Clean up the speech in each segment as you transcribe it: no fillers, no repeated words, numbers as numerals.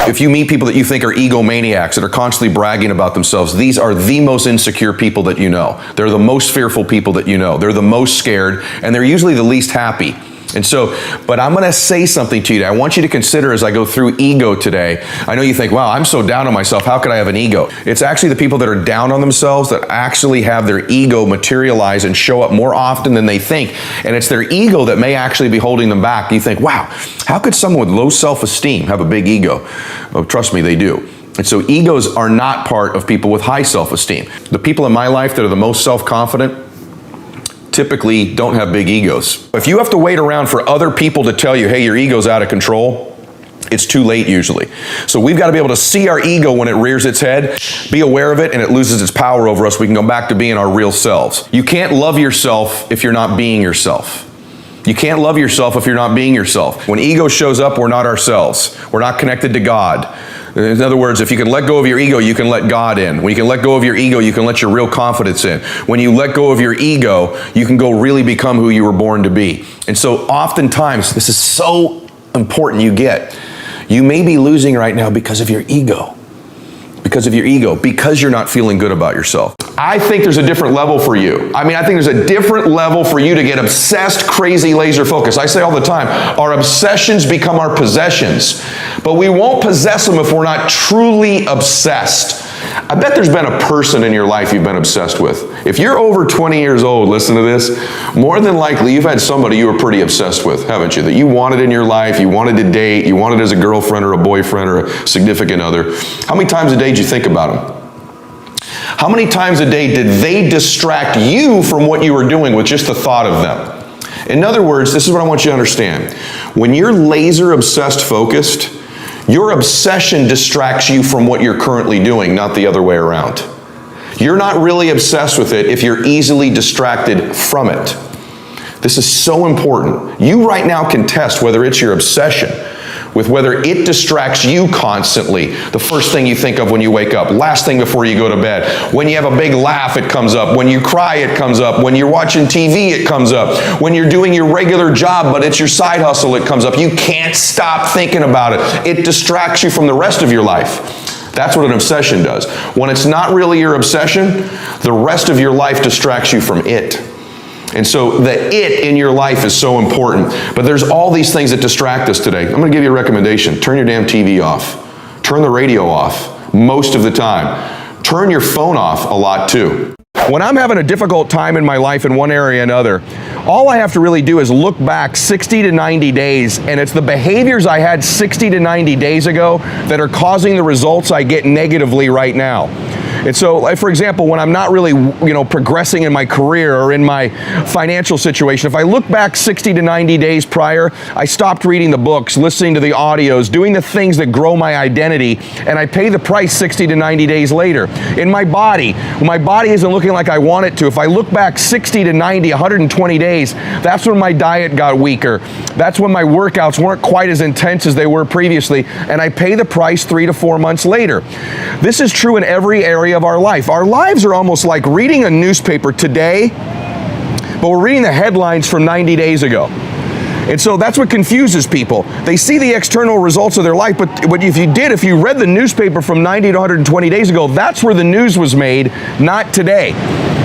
If you meet people that you think are egomaniacs, that are constantly bragging about themselves, these are the most insecure people that you know. They're the most fearful people that you know. They're the most scared, and they're usually the least happy. And so, but I'm going to say something to you today. I want you to consider as I go through ego today. I know you think, wow, I'm so down on myself. How could I have an ego? It's actually the people that are down on themselves that actually have their ego materialize and show up more often than they think. And it's their ego that may actually be holding them back. You think, wow, how could someone with low self-esteem have a big ego? Oh, trust me, they do. And so egos are not part of people with high self-esteem. The people in my life that are the most self-confident typically don't have big egos. If you have to wait around for other people to tell you, hey, your ego's out of control, it's too late usually. So we've got to be able to see our ego when it rears its head, be aware of it, and it loses its power over us. We can go back to being our real selves. You can't love yourself if you're not being yourself. You can't love yourself if you're not being yourself. When ego shows up, we're not ourselves. We're not connected to God. In other words, if you can let go of your ego, you can let God in. When you can let go of your ego, you can let your real confidence in. When you let go of your ego, you can go really become who you were born to be. And so oftentimes, this is so important you get. You may be losing right now because of your ego. Because of your ego, because you're not feeling good about yourself. I think there's a different level for you. I think there's a different level for you to get obsessed, crazy, laser focused. I say all the time, our obsessions become our possessions, but we won't possess them if we're not truly obsessed. I bet there's been a person in your life you've been obsessed with. If you're over 20 years old, listen to this, more than likely you've had somebody you were pretty obsessed with, haven't you? That you wanted in your life, you wanted to date, you wanted as a girlfriend or a boyfriend or a significant other. How many times a day did you think about them? How many times a day did they distract you from what you were doing with just the thought of them? In other words, this is what I want you to understand. When you're laser obsessed focused, your obsession distracts you from what you're currently doing, not the other way around. You're not really obsessed with it if you're easily distracted from it. This is so important. You right now can test whether it's your obsession with whether it distracts you constantly. The first thing you think of when you wake up, last thing before you go to bed. When you have a big laugh, it comes up. When you cry, it comes up. When you're watching TV, it comes up. When you're doing your regular job, but it's your side hustle, it comes up. You can't stop thinking about it. It distracts you from the rest of your life. That's what an obsession does. When it's not really your obsession, the rest of your life distracts you from it. And so the it in your life is so important. But there's all these things that distract us today. I'm going to give you a recommendation. Turn your damn TV off. Turn the radio off most of the time. Turn your phone off a lot too. When I'm having a difficult time in my life in one area or another, all I have to really do is look back 60 to 90 days, and it's the behaviors I had 60 to 90 days ago that are causing the results I get negatively right now. And so, like, for example, when I'm not really, progressing in my career or in my financial situation, if I look back 60 to 90 days prior, I stopped reading the books, listening to the audios, doing the things that grow my identity, and I pay the price 60 to 90 days later. In my body, when my body isn't looking like I want it to, if I look back 60 to 90, 120 days, that's when my diet got weaker. That's when my workouts weren't quite as intense as they were previously, and I pay the price 3 to 4 months later. This is true in every area of our life. Our lives are almost like reading a newspaper today, but we're reading the headlines from 90 days ago. And so that's what confuses people. They see the external results of their life, but if you read the newspaper from 90 to 120 days ago, that's where the news was made, not today.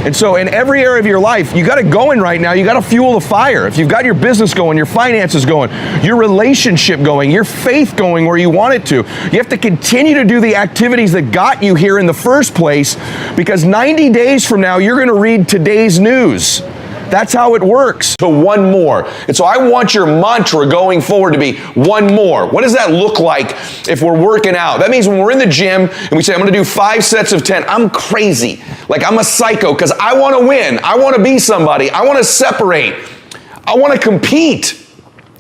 And so in every area of your life, you got it going right now. You got to fuel the fire. If you've got your business going, your finances going, your relationship going, your faith going where you want it to, you have to continue to do the activities that got you here in the first place, because 90 days from now, you're going to read today's news. That's how it works. To one more. And so I want your mantra going forward to be one more. What does that look like if we're working out? That means when we're in the gym and we say, I'm going to do 5 sets of 10, I'm crazy. Like I'm a psycho because I want to win. I want to be somebody. I want to separate. I want to compete.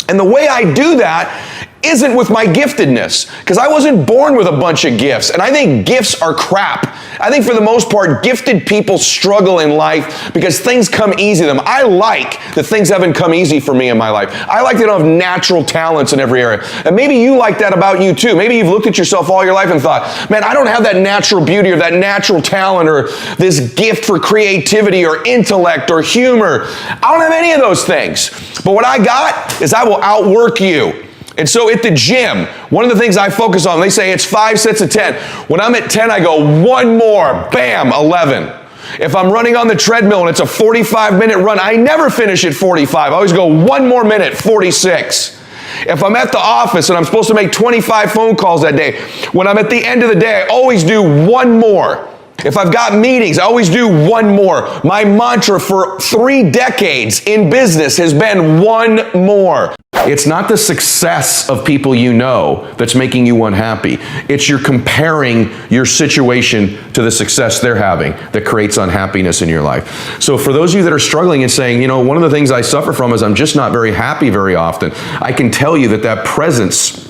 And the way I do that isn't with my giftedness, because I wasn't born with a bunch of gifts, and I think gifts are crap. I think for the most part, gifted people struggle in life because things come easy to them. I like that things haven't come easy for me in my life. I like that I don't have natural talents in every area. And maybe you like that about you too. Maybe you've looked at yourself all your life and thought, man, I don't have that natural beauty or that natural talent or this gift for creativity or intellect or humor. I don't have any of those things. But what I got is I will outwork you. And so at the gym, one of the things I focus on, they say it's 5 sets of 10. When I'm at 10, I go one more, bam, 11. If I'm running on the treadmill and it's a 45-minute run, I never finish at 45. I always go one more minute, 46. If I'm at the office and I'm supposed to make 25 phone calls that day, when I'm at the end of the day, I always do one more. If I've got meetings, I always do one more. My mantra for 3 decades in business has been one more. It's not the success of people you know that's making you unhappy. It's you're comparing your situation to the success they're having that creates unhappiness in your life. So for those of you that are struggling and saying, you know, one of the things I suffer from is I'm just not very happy very often, I can tell you that that presence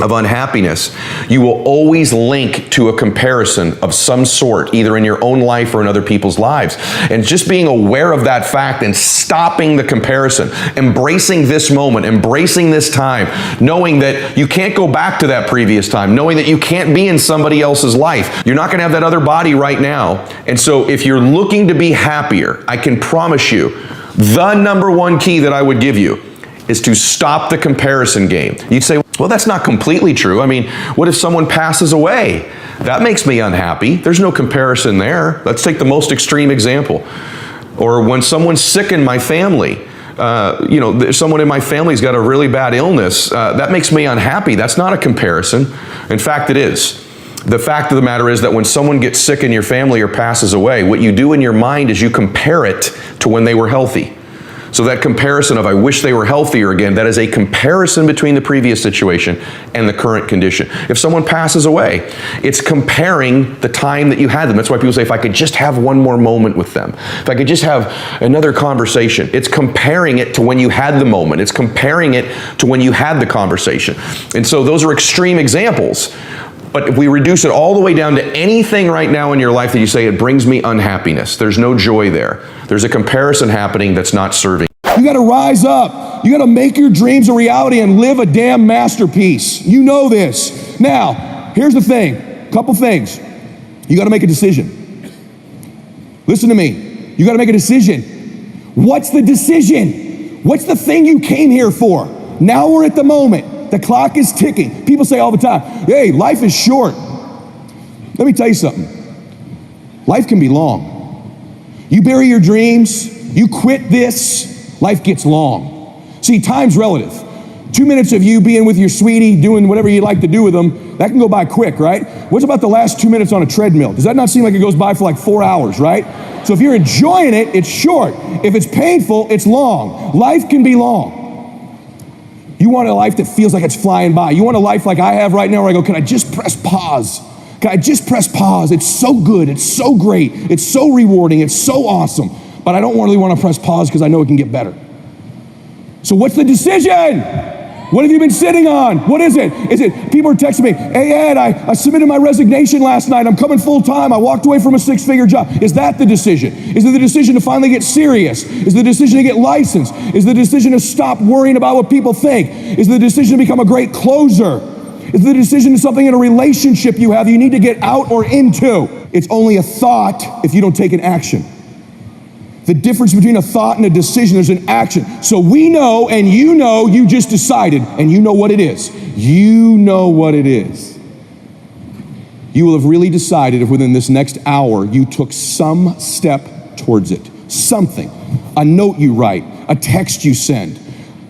of unhappiness, you will always link to a comparison of some sort, either in your own life or in other people's lives. And just being aware of that fact and stopping the comparison, embracing this moment, embracing this time, knowing that you can't go back to that previous time, knowing that you can't be in somebody else's life. You're not going to have that other body right now. And so if you're looking to be happier, I can promise you, the number one key that I would give you is to stop the comparison game. You'd say, well, that's not completely true. I mean, what if someone passes away? That makes me unhappy. There's no comparison there. Let's take the most extreme example. Or when someone's sick in my family, someone in my family's got a really bad illness, that makes me unhappy. That's not a comparison. In fact, it is. The fact of the matter is that when someone gets sick in your family or passes away, what you do in your mind is you compare it to when they were healthy. So that comparison of I wish they were healthier again, that is a comparison between the previous situation and the current condition. If someone passes away, it's comparing the time that you had them. That's why people say, if I could just have one more moment with them, if I could just have another conversation. It's comparing it to when you had the moment. It's comparing it to when you had the conversation. And so those are extreme examples. But if we reduce it all the way down to anything right now in your life that you say, it brings me unhappiness, there's no joy there. There's a comparison happening that's not serving. You got to rise up. You got to make your dreams a reality and live a damn masterpiece. You know this. Now, here's the thing. A couple things. You got to make a decision. Listen to me. You got to make a decision. What's the decision? What's the thing you came here for? Now we're at the moment. The clock is ticking. People say all the time, hey, life is short. Let me tell you something. Life can be long. You bury your dreams, you quit this, life gets long. See, time's relative. 2 minutes of you being with your sweetie, doing whatever you like to do with them, that can go by quick, right? What's about the last 2 minutes on a treadmill? Does that not seem like it goes by for like 4 hours, right? So if you're enjoying it, it's short. If it's painful, it's long. Life can be long. You want a life that feels like it's flying by. You want a life like I have right now where I go, can I just press pause? Can I just press pause? It's so good, it's so great, it's so rewarding, it's so awesome. But I don't really want to press pause because I know it can get better. So what's the decision? What have you been sitting on? What is it? Is it, people are texting me, hey Ed, I submitted my resignation last night. I'm coming full time. I walked away from a 6-figure job. Is that the decision? Is it the decision to finally get serious? Is it the decision to get licensed? Is it the decision to stop worrying about what people think? Is it the decision to become a great closer? Is it the decision to something in a relationship you have you need to get out or into? It's only a thought if you don't take an action. The difference between a thought and a decision is an action. So we know, and you just decided, and you know what it is. You know what it is. You will have really decided if within this next hour you took some step towards it. Something. A note you write, a text you send,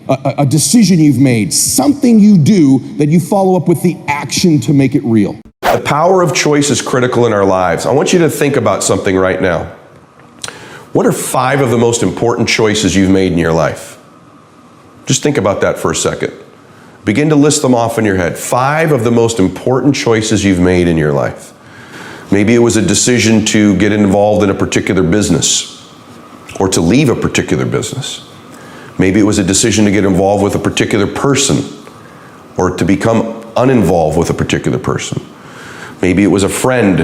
a decision you've made, something you do that you follow up with the action to make it real. The power of choice is critical in our lives. I want you to think about something right now. What are 5 of the most important choices you've made in your life? Just think about that for a second. Begin to list them off in your head. 5 of the most important choices you've made in your life. Maybe it was a decision to get involved in a particular business or to leave a particular business. Maybe it was a decision to get involved with a particular person or to become uninvolved with a particular person. Maybe it was a friend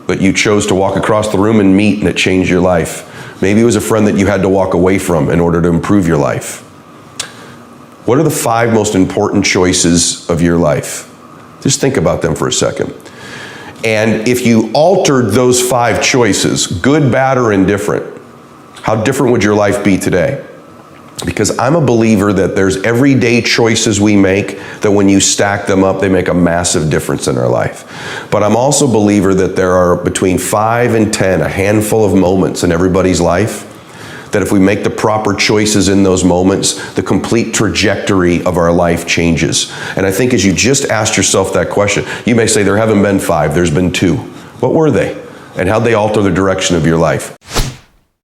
that you chose to walk across the room and meet and it changed your life. Maybe it was a friend that you had to walk away from in order to improve your life. What are the 5 most important choices of your life? Just think about them for a second. And if you altered those 5 choices, good, bad, or indifferent, how different would your life be today? Because I'm a believer that there's everyday choices we make that when you stack them up, they make a massive difference in our life. But I'm also a believer that there are between 5 and 10, a handful of moments in everybody's life, that if we make the proper choices in those moments, the complete trajectory of our life changes. And I think as you just asked yourself that question, you may say there haven't been 5, there's been 2. What were they? And how'd they alter the direction of your life?